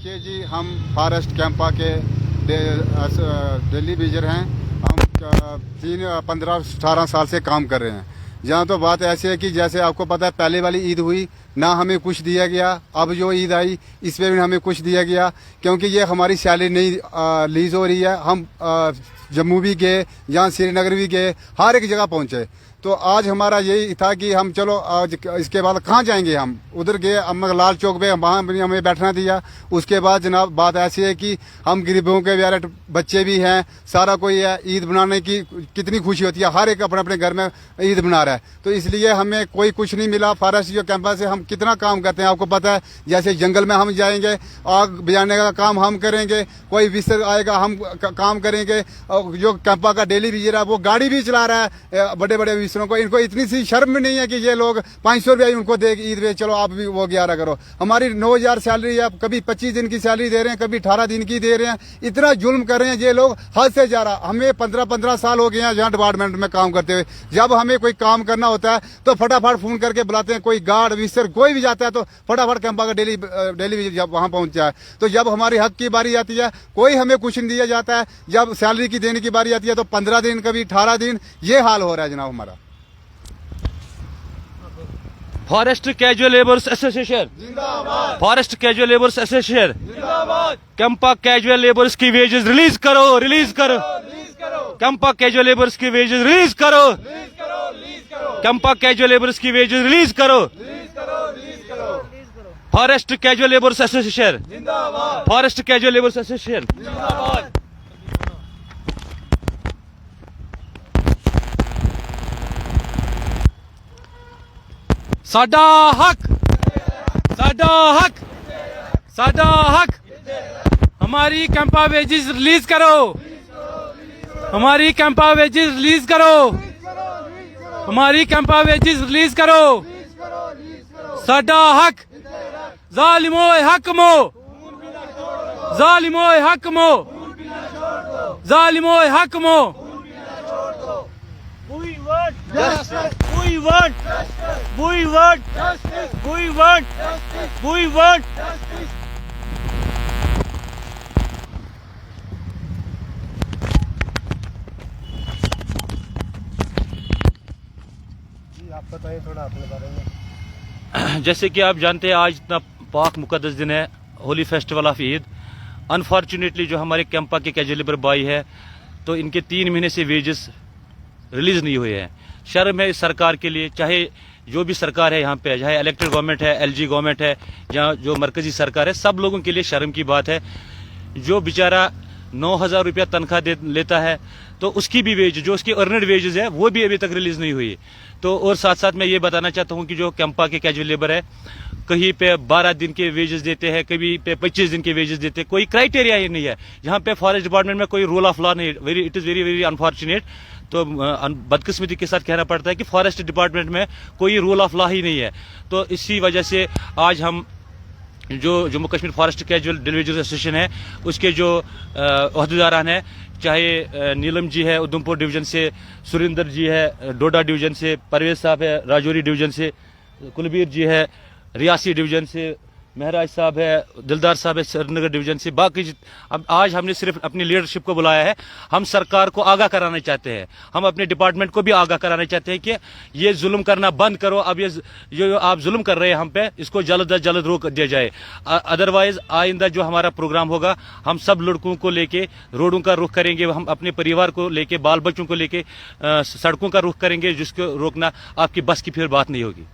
देखिए जी, हम फॉरेस्ट कैंपा के डेली विजिटर हैं। हम 15-18 साल से काम कर रहे हैं। जहाँ तो बात ऐसी है कि जैसे आपको पता है, पहले वाली ईद हुई ना हमें कुछ दिया गया, अब जो ईद आई इस पे भी हमें कुछ दिया गया, क्योंकि ये हमारी सैलरी नहीं लीज हो रही है। हम जम्मू भी गए, यहाँ श्रीनगर भी गए, हर एक जगह पहुँचे। तो आज हमारा यही था कि हम चलो आज इसके बाद कहाँ जाएंगे। हम उधर गए, अम्मा लाल चौक पे, वहाँ भी हमें बैठना दिया। उसके बाद जनाब बात ऐसी है कि हम गरीबों के बेचारे बच्चे भी हैं, सारा कोई है। ईद बनाने की कितनी खुशी होती है, हर एक अपने अपने घर में ईद बना रहा है। तो इसलिए हमें कोई कुछ नहीं मिला। फॉरेस्ट जो कैंपस से हम कितना काम करते हैं आपको पता है। जैसे जंगल में हम जाएंगे, आग बुझाने का काम हम करेंगे, कोई विस्तर आएगा हम काम करेंगे। और जो कैंपा का डेली विजिटर है वो गाड़ी भी चला रहा है बड़े बड़े विस्तरों को। इनको इतनी सी शर्म नहीं है कि ये लोग 500 रुपया उनको दे ईद में, चलो आप भी वो 11 करो। हमारी 9000 सैलरी है, कभी 25 दिन की सैलरी दे रहे हैं, कभी 18 दिन की दे रहे हैं। इतना जुल्म कर रहे हैं ये लोग, हद से ज्यादा। हमें 15-15 साल हो गए हैं यहाँ डिपार्टमेंट में काम करते हुए। जब हमें कोई काम करना होता है तो फटाफट फोन करके बुलाते हैं, कोई गार्ड विस्तर कोई भी जाता है तो फटाफट कैंपा का डेली जब वहां पहुंचा है। तो जब हमारी हक की बारी आती है कोई हमें कुछ नहीं दिया जाता है। जब सैलरी की देने की बारी आती है तो 15 दिन, कभी 18 दिन, ये हाल हो रहा है जनाब हमारा। फॉरेस्ट कैजुअल लेबर्स एसोसिएशन जिंदाबाद, फॉरेस्ट कैजुअल लेबर्स एसोसिएशन जिंदाबाद। कैंपा कैजुअल लेबर्स की वेजेस रिलीज करो, रिलीज करो। कैंपा कैजुअल लेबर्स की वेजेस रिलीज करो, कैंपा कैजुअल लेबर्स की वेजेस रिलीज करो। फॉरेस्ट कैजुअल लेबर्स एसोसिएशन जिंदाबाद, फॉरेस्ट कैजुअल लेबर्स एसोसिएशन जिंदाबाद। साडा हक, साडा हक, साडा हक। हमारी कैंपा वेजेस रिलीज करो, हमारी कैंपा वेजेस रिलीज करो, हमारी कैंपा वेजेस रिलीज करो। साडा हक, जालिमो हकमो, जालिमो हकमो, जालिमो हकमो। We want justice. We want justice. We want justice. We want justice. We want justice. आप बताइए थोड़ा अपने बारे में। जैसे कि आप जानते हैं आज इतना पाक मुकद्दस दिन है, Holi festival of Eid. Unfortunately जो हमारे कैंपा के कैजुअल लेबर भाई है तो इनके 3 महीने से वेजेस रिलीज नहीं हुए हैं। शर्म है इस सरकार के लिए, चाहे जो भी सरकार है यहाँ पे, चाहे इलेक्टेड गवर्नमेंट है, एलजी गवर्नमेंट है, या जो मरकजी सरकार है, सब लोगों के लिए शर्म की बात है। जो बेचारा 9000 रुपया तनख्वाह लेता है तो उसकी भी वेज, जो उसकी अर्नड वेजेस है, वो भी अभी तक रिलीज नहीं हुई। तो और साथ साथ मैं ये बताना चाहता हूँ कि जो कैंपा के कैजुअल लेबर है, कहीं पे 12 दिन के वेजेस देते हैं, कभी पे 25 दिन के वेजेस देते हैं। कोई क्राइटेरिया ही नहीं है यहाँ पे। फॉरेस्ट डिपार्टमेंट में कोई रूल ऑफ लॉ नहीं, it is very very unfortunate. तो बदकिस्मती के साथ कहना पड़ता है कि फॉरेस्ट डिपार्टमेंट में कोई रूल ऑफ लॉ ही नहीं है। तो इसी वजह से आज हम जो Jammu Kashmir forest casual visitors association है उसके जो अहदेदारान है, चाहे नीलम जी है उधमपुर डिवीजन से, सुरेंद्र जी है डोडा डिवीजन से, परवेज साहब है राजौरी डिवीजन से, कुलबीर जी है रियासी डिवीजन से, महराज साहब है, दिलदार साहब है श्रीनगर डिवीजन से। बाकी अब आज हमने सिर्फ अपनी लीडरशिप को बुलाया है। हम सरकार को आगाह कराना चाहते हैं, हम अपने डिपार्टमेंट को भी आगाह कराना चाहते हैं कि ये जुल्म करना बंद करो। अब ये जो आप जुल्म कर रहे हैं हम पे, इसको जल्द अज जल्द रोक दिया जाए। अदरवाइज आइंदा जो हमारा प्रोग्राम होगा, हम सब लड़कों को लेके रोडों का रुख करेंगे, हम अपने परिवार को लेके, बाल बच्चों को लेके सड़कों का रुख करेंगे, जिसको रोकना आपकी बस की फिर बात नहीं होगी।